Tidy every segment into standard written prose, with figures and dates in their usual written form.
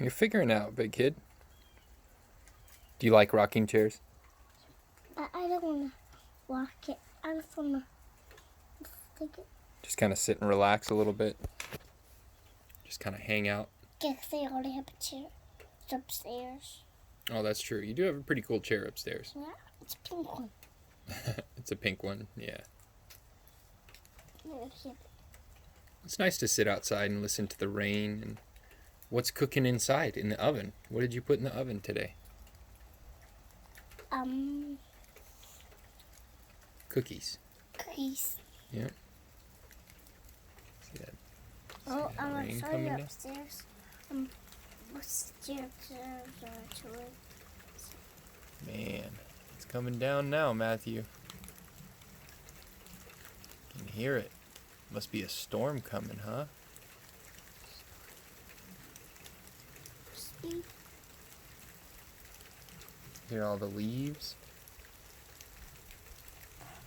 You're figuring it out, big kid. Do you like rocking chairs? But I don't want to walk it. I just want to stick it. Just kind of sit and relax a little bit. Just kind of hang out. Because they already have a chair. It's upstairs. Oh, that's true. You do have a pretty cool chair upstairs. Yeah, it's a pink one. It's a pink one, yeah. Yeah. It's nice to sit outside and listen to the rain. And what's cooking inside in the oven? What did you put in the oven today? Cookies. Cookies. Yeah. See that? Oh, that I'm rain sorry coming down? upstairs. What's the upstairs actually? Man, it's coming down now, Matthew. Can hear it. Must be a storm coming, huh? Hear all the leaves?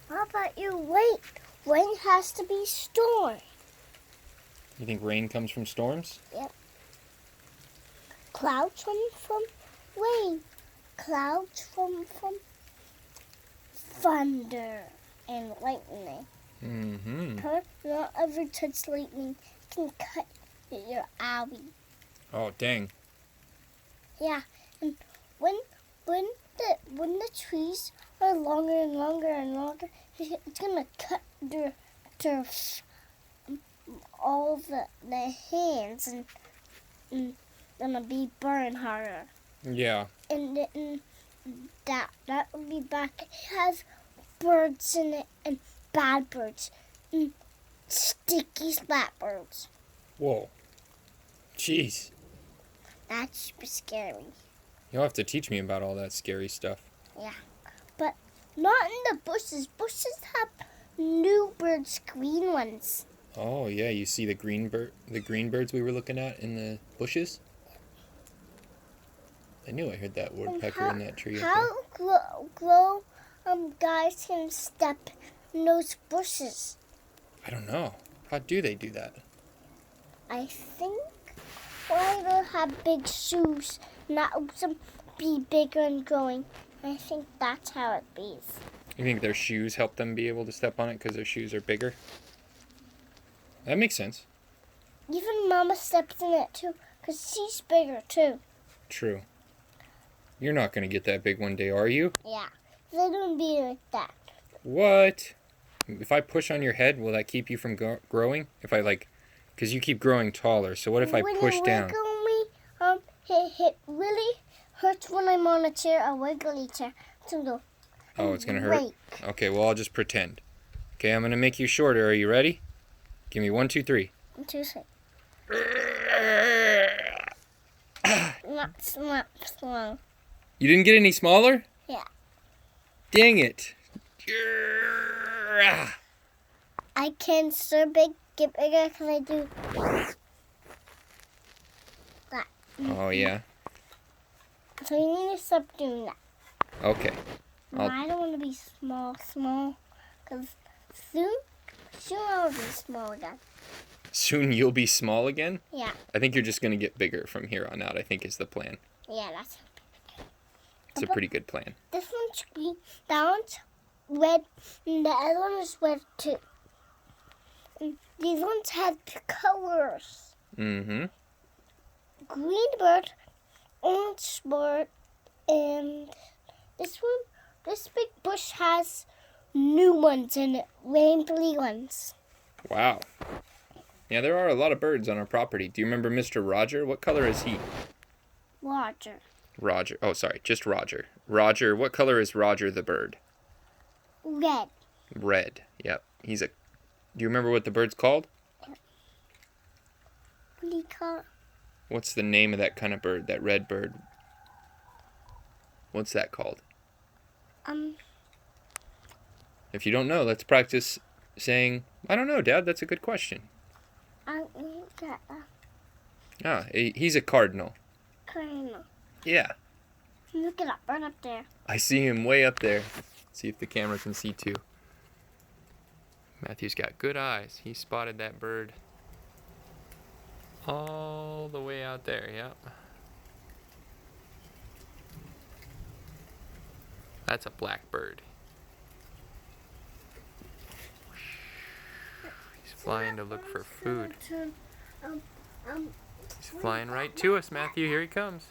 How about you wait? Rain has to be storm. You think rain comes from storms? Yep. Clouds from rain. Clouds from thunder and lightning. Mm-hmm. Not every touch lightning can cut your eye. Oh, dang. Yeah, and when the trees are longer and longer and longer, it's gonna cut their all the hands and gonna be burn harder. Yeah. And then that will be back. It has birds in it and bad birds and sticky blackbirds. Whoa. Jeez. That's scary. You'll have to teach me about all that scary stuff. Yeah, but not in the bushes. Bushes have new birds, green ones. Oh, yeah, you see the green birds we were looking at in the bushes? I knew I heard that woodpecker in that tree. How grow guys can step in those bushes? I don't know. How do they do that? I think why they have big shoes, not some be bigger and growing. I think that's how it be. You think their shoes help them be able to step on it because their shoes are bigger? That makes sense. Even Mama steps in it too, because she's bigger too. True. You're not going to get that big one day, are you? Yeah, they don't be like that. What? If I push on your head, will that keep you from growing? If I because you keep growing taller, so what if I push down? Me, it really hurts when I'm on a chair, a wiggly chair. So Oh, it's going to hurt? Okay, well, I'll just pretend. Okay, I'm going to make you shorter. Are you ready? Give me 1, 2, 3. 1, 2, 3. Not slow. You didn't get any smaller? Yeah. Dang it. I can get bigger because I do that. Oh, yeah? So you need to stop doing that. Okay. I don't want to be small, because soon I'll be small again. Soon you'll be small again? Yeah. I think you're just going to get bigger from here on out, I think is the plan. Yeah, that's It's a pretty good plan. This one's green, that one's red, and the other one is red too. And these ones have colors. Mm-hmm. Green bird, orange bird, and this big bush has new ones in it, rainbow ones. Wow. Yeah, there are a lot of birds on our property. Do you remember Mr. Roger? What color is he? Roger. Roger. Oh, sorry, just Roger. Roger, what color is Roger the bird? Red. Red. Yep. Do you remember what the bird's called? What do you call it? What's the name of that kind of bird, that red bird? What's that called? If you don't know, let's practice saying, I don't know, Dad, that's a good question. He's a cardinal. Cardinal. Yeah. Look it up, right up there. I see him way up there. See if the camera can see too. Matthew's got good eyes. He spotted that bird all the way out there, yeah. That's a blackbird. He's flying to look for food. He's flying right to us, Matthew. Here he comes.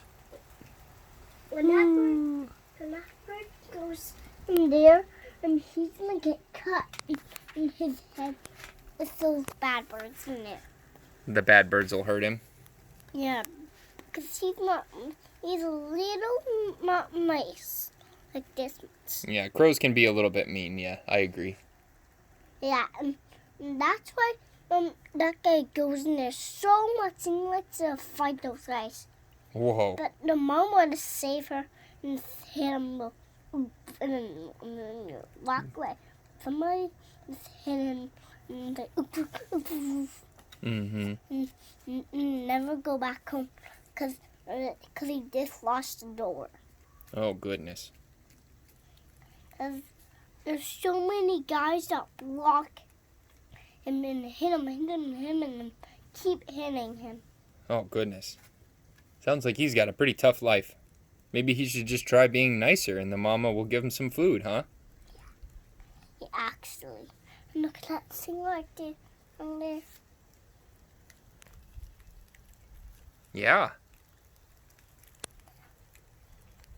When that bird goes in there, and he's gonna get cut in his head with those bad birds in there. The bad birds will hurt him. Yeah, because he's a little not nice like this. Yeah, crows can be a little bit mean. Yeah, I agree. Yeah, and that's why that guy goes in there so much and he likes to fight those guys. Whoa. But the mom wanted to save her and hit him and then walk away. Somebody just hit him and like Mm-hmm. never go back home because he just lost the door. Oh, goodness. There's so many guys that block him and hit him and keep hitting him. Oh, goodness. Sounds like he's got a pretty tough life. Maybe he should just try being nicer and the mama will give him some food, huh? Yeah, actually. Look at that thing right there. On there. Yeah.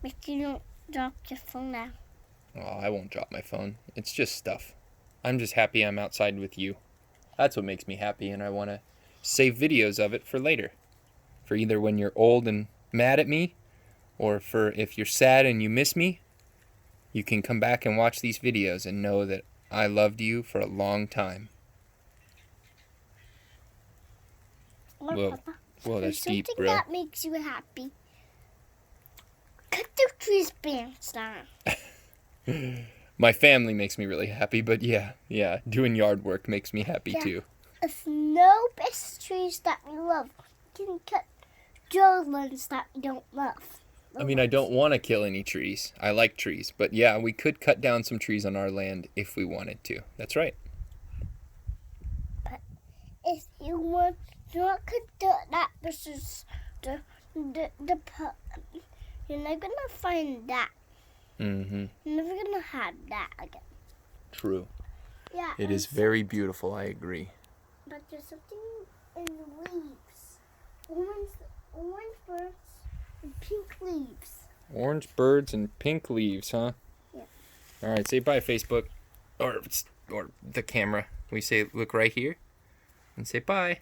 Make you don't drop your phone now. Oh, I won't drop my phone. It's just stuff. I'm just happy I'm outside with you. That's what makes me happy, and I want to save videos of it for later. For either when you're old and mad at me, or for if you're sad and you miss me, you can come back and watch these videos and know that I loved you for a long time. Or, Whoa. Papa, Whoa, that's there's deep, something bro. that makes you happy. Cut the tree's branch down. My family makes me really happy, but yeah, doing yard work makes me happy Yeah. too. If no best trees that we love, we can cut the ones that we don't love. I mean, I don't want to kill any trees. I like trees, but yeah, we could cut down some trees on our land if we wanted to. That's right. If you want to cut that versus the you're not gonna find that. Mm-hmm. You're never gonna have that again. True. Yeah. It is very beautiful, I agree. But there's something in the leaves. Orange birds and pink leaves. Orange birds and pink leaves, huh? Yeah. All right, say bye, Facebook. Or the camera. We say, look right here. And say bye.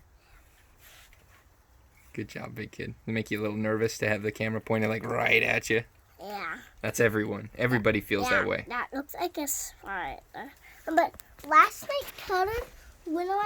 Good job, big kid. It make you a little nervous to have the camera pointed like right at you. Yeah. That's everyone. Everybody feels that way. That looks like a spider. But last night, Connor, when I